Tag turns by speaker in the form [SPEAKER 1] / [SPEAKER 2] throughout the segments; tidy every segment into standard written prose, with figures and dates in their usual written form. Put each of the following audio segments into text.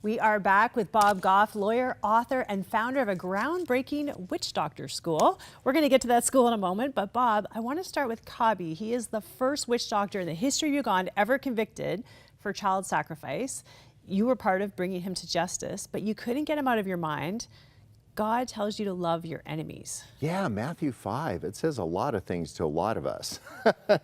[SPEAKER 1] We are back with Bob Goff, lawyer, author, and founder of a groundbreaking witch doctor school. We're going to get to that school in a moment, but Bob, I want to start with Kabi. He is the first witch doctor in the history of Uganda ever convicted for child sacrifice. You were part of bringing him to justice, but you couldn't get him out of your mind. God tells you to love your enemies.
[SPEAKER 2] Yeah, Matthew 5, it says a lot of things to a lot of us,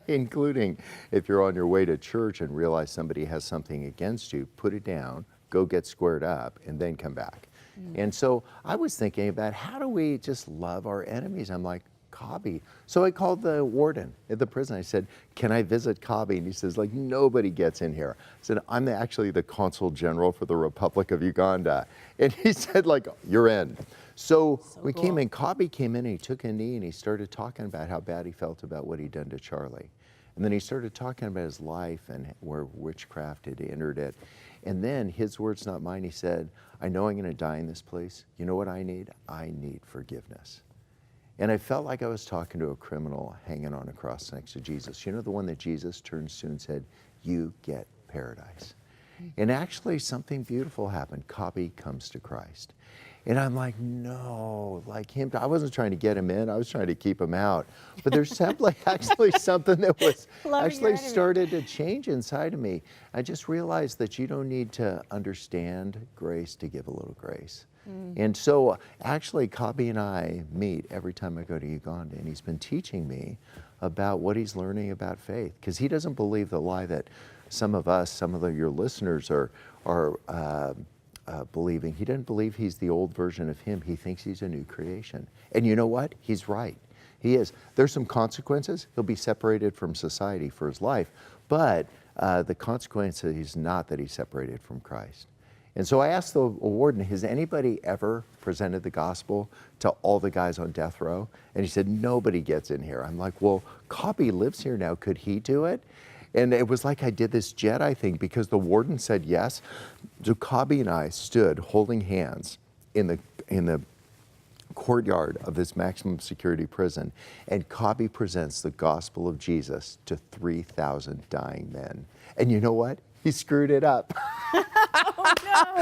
[SPEAKER 2] including if you're on your way to church and realize somebody has something against you, put it down, go get squared up, and then come back. And so I was thinking about how do we just love our enemies? I'm like, Kabi. So I called the warden at the prison. I said, can I visit Kabi? And he says, like, nobody gets in here. I said, I'm actually the consul general for the Republic of Uganda. And he said, like, you're in. So we
[SPEAKER 1] cool.
[SPEAKER 2] came in, Kabi came in and he took a knee and he started talking about how bad he felt about what he'd done to Charlie. And then he started talking about his life and where witchcraft had entered it. And then, his words, not mine, he said, I know I'm going to die in this place. You know what I need? I need forgiveness. And I felt like I was talking to a criminal hanging on a cross next to Jesus. You know, the one that Jesus turned to and said, you get paradise. And actually something beautiful happened. Kabi comes to Christ. And I'm like, no, like him. I wasn't trying to get him in. I was trying to keep him out. But there's simply actually something that was actually started to change inside of me. I just realized that you don't need to understand grace to give a little grace. And so actually Kabi and I meet every time I go to Uganda, and he's been teaching me about what he's learning about faith, because he doesn't believe the lie that some of us, some of your listeners are believing. He doesn't believe he's the old version of him. He thinks he's a new creation. And you know what? He's right. He is. There's some consequences. He'll be separated from society for his life, but the consequence is not that he's separated from Christ. And so I asked the warden, has anybody ever presented the gospel to all the guys on death row? And he said, nobody gets in here. I'm like, well, Kabi lives here now. Could he do it? And it was like I did this Jedi thing, because the warden said yes. So Kabi and I stood holding hands in the courtyard of this maximum security prison, and Kabi presents the gospel of Jesus to 3,000 dying men. And you know what? He screwed it up.
[SPEAKER 1] Oh,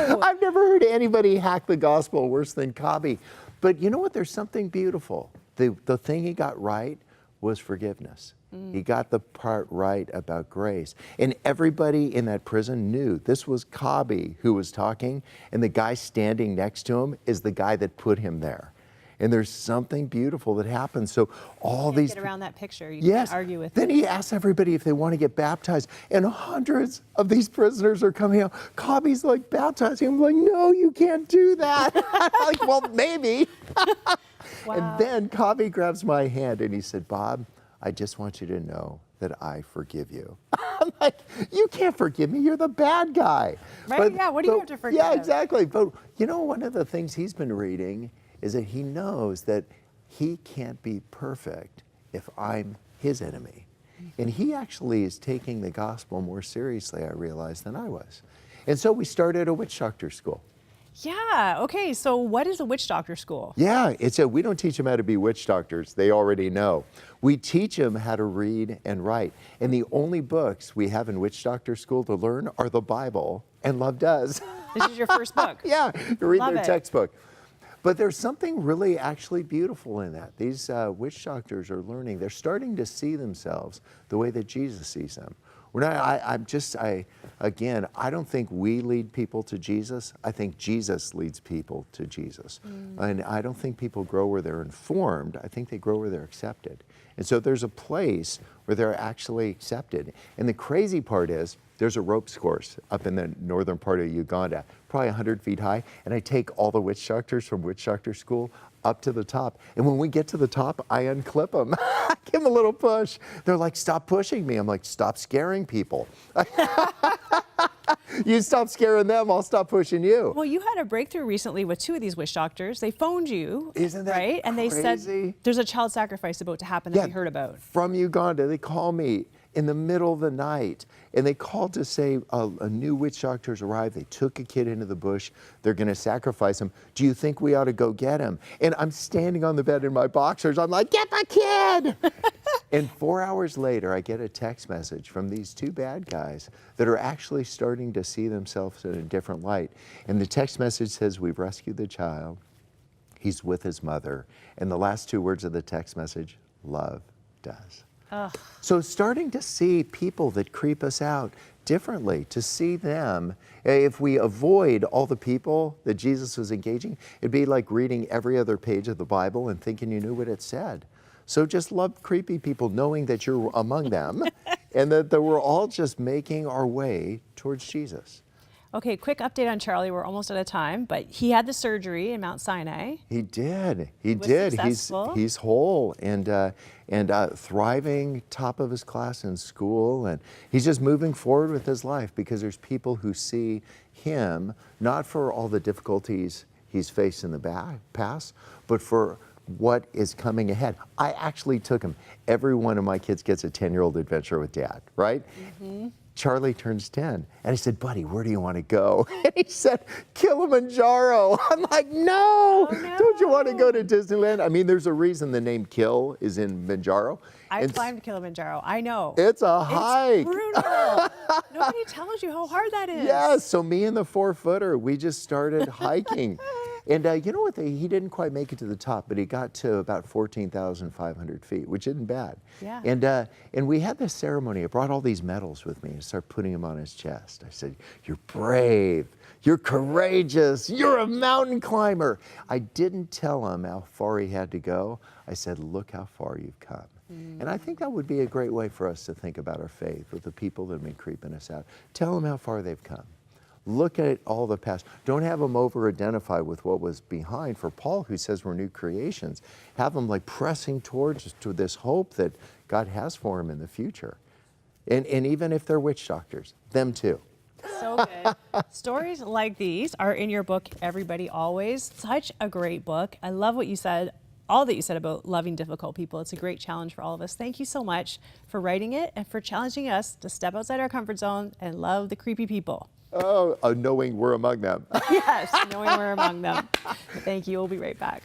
[SPEAKER 1] no.
[SPEAKER 2] I've never heard anybody hack the gospel worse than Kabi. But you know what? There's something beautiful. The thing he got right was forgiveness. He got the part right about grace. And everybody in that prison knew this was Kabi who was talking, and the guy standing next to him is the guy that put him there. And there's something beautiful that happens. So all these
[SPEAKER 1] get around that picture. You
[SPEAKER 2] yes.
[SPEAKER 1] can't argue with
[SPEAKER 2] Then
[SPEAKER 1] it.
[SPEAKER 2] he asks everybody if they want to get baptized, and hundreds of these prisoners are coming out. Kabi's like baptizing. I'm like, no, you can't do that. I'm like, well, maybe.
[SPEAKER 1] Wow.
[SPEAKER 2] And then Kabi grabs my hand and he said, Bob, I just want you to know that I forgive you. I'm like, you can't forgive me. You're the bad guy.
[SPEAKER 1] Right?
[SPEAKER 2] But,
[SPEAKER 1] Yeah. What do you have to forgive?
[SPEAKER 2] Yeah, exactly. But you know, one of the things he's been reading is that he knows that he can't be perfect if I'm his enemy. And he actually is taking the gospel more seriously, I realized, than I was. And so we started a witch doctor school.
[SPEAKER 1] Yeah. Okay. So what is a witch doctor school?
[SPEAKER 2] Yeah, we don't teach them how to be witch doctors. They already know. We teach them how to read and write. And the only books we have in witch doctor school to learn are the Bible and Love Does.
[SPEAKER 1] This is your first book.
[SPEAKER 2] Yeah, you read
[SPEAKER 1] Love
[SPEAKER 2] their
[SPEAKER 1] it.
[SPEAKER 2] textbook. But there's something really actually beautiful in that. These witch doctors are learning. They're starting to see themselves the way that Jesus sees them. We're not, again, I don't think we lead people to Jesus. I think Jesus leads people to Jesus. And I don't think people grow where they're informed. I think they grow where they're accepted. And so there's a place where they're actually accepted. And the crazy part is, there's a ropes course up in the northern part of Uganda, probably 100 feet high, and I take all the witch doctors from witch doctor school up to the top. And when we get to the top, I unclip them. I give them a little push. They're like, stop pushing me. I'm like, stop scaring people. You stop scaring them, I'll stop pushing you.
[SPEAKER 1] Well, you had a breakthrough recently with two of these witch doctors. They phoned you,
[SPEAKER 2] Isn't that
[SPEAKER 1] right? And they
[SPEAKER 2] crazy?
[SPEAKER 1] said there's a child sacrifice about to happen that we heard about.
[SPEAKER 2] From Uganda, they call me in the middle of the night, and they called to say a new witch doctor's arrived. They took a kid into the bush. They're going to sacrifice him. Do you think we ought to go get him? And I'm standing on the bed in my boxers. I'm like, get the kid! And 4 hours later, I get a text message from these two bad guys that are actually starting to see themselves in a different light. And the text message says, "We've rescued the child. He's with his mother." And the last two words of the text message, "Love does."
[SPEAKER 1] Ugh.
[SPEAKER 2] So starting to see people that creep us out differently, to see them, if we avoid all the people that Jesus was engaging, it'd be like reading every other page of the Bible and thinking you knew what it said. So just love creepy people, knowing that you're among them and that we're all just making our way towards Jesus.
[SPEAKER 1] Okay, quick update on Charlie. We're almost out of time, but he had the surgery in Mount Sinai.
[SPEAKER 2] He did. He
[SPEAKER 1] was
[SPEAKER 2] did.
[SPEAKER 1] successful.
[SPEAKER 2] He's whole and thriving, top of his class in school, and he's just moving forward with his life because there's people who see him not for all the difficulties he's faced in the past, but for what is coming ahead. I actually took him. Every one of my kids gets a 10-year-old adventure with Dad, right? Mm-hmm. Charlie turns 10. And I said, "Buddy, where do you want to go?" And he said, "Kilimanjaro." I'm like, "No,
[SPEAKER 1] Oh, no.
[SPEAKER 2] Don't you want to go to Disneyland?" I mean, there's a reason the name Kil is in Manjaro.
[SPEAKER 1] I climbed Kilimanjaro. I know.
[SPEAKER 2] It's a hike.
[SPEAKER 1] It's brutal. Nobody tells you how hard that is.
[SPEAKER 2] Yes, so me and the 4-footer, we just started hiking. And you know what, he didn't quite make it to the top, but he got to about 14,500 feet, which isn't bad.
[SPEAKER 1] Yeah.
[SPEAKER 2] And we had this ceremony. I brought all these medals with me and started putting them on his chest. I said, "You're brave, you're courageous, you're a mountain climber." I didn't tell him how far he had to go. I said, "Look how far you've come." And I think that would be a great way for us to think about our faith with the people that have been creeping us out. Tell them how far they've come. Look at all the past. Don't have them over-identify with what was behind. For Paul, who says we're new creations, have them like pressing towards to this hope that God has for them in the future. And even if they're witch doctors, them too.
[SPEAKER 1] So good. Stories like these are in your book, Everybody Always. Such a great book. I love what you said, all that you said about loving difficult people. It's a great challenge for all of us. Thank you so much for writing it and for challenging us to step outside our comfort zone and love the creepy people.
[SPEAKER 2] Oh, knowing we're among them.
[SPEAKER 1] Yes, knowing we're among them. Thank you. We'll be right back.